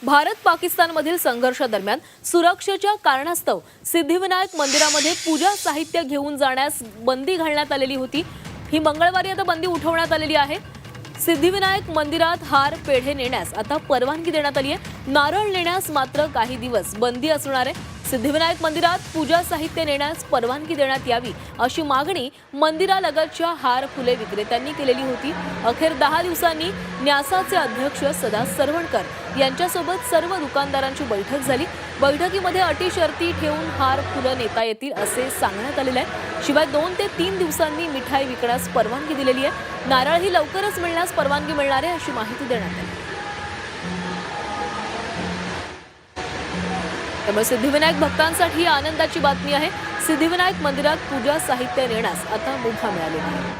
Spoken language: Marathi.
भारत पाकिस्तानमधील संघर्षादरम्यान सुरक्षेच्या कारणास्तव सिद्धिविनायक मंदिरामध्ये पूजा साहित्य घेऊन जाण्यास बंदी घालण्यात आलेली होती। ही मंगळवारी आता बंदी उठवण्यात आलेली आहे। सिद्धिविनायक मंदिरात हार पेढे नेण्यास आता परवानगी देण्यात आली आहे। नारळ नेण्यास मात्र काही दिवस बंदी असणार आहे। सिद्धिविनायक मंदिरात पूजा साहित्य नेण्यास परवानगी देण्यात यावी अशी मागणी मंदिरालगतच्या हार फुले विक्रेत्यांनी केलेली होती। अखेर 10 दिवसांनी न्यासाचे अध्यक्ष सदा सरवणकर यांच्यासोबत सर्व दुकानदारांची बैठक झाली। बैठकीमध्ये अटी शर्ती ठेवून हार फुलं नेता येतील असे सांगण्यात आलेले आहे। शिवाय 2 ते 3 दिवसांनी मिठाई विकण्यास परवानगी दिलेली आहे। नारळ ही लवकरच मिळण्यास परवानगी मिळणार आहे अशी माहिती देण्यात आली। त्यामुळे सिद्धिविनायक भक्तांसाठी आनंदाची बातमी आहे। सिद्धिविनायक मंदिरात पूजा साहित्य नेण्यास आता मुभा मिळालेला आहे।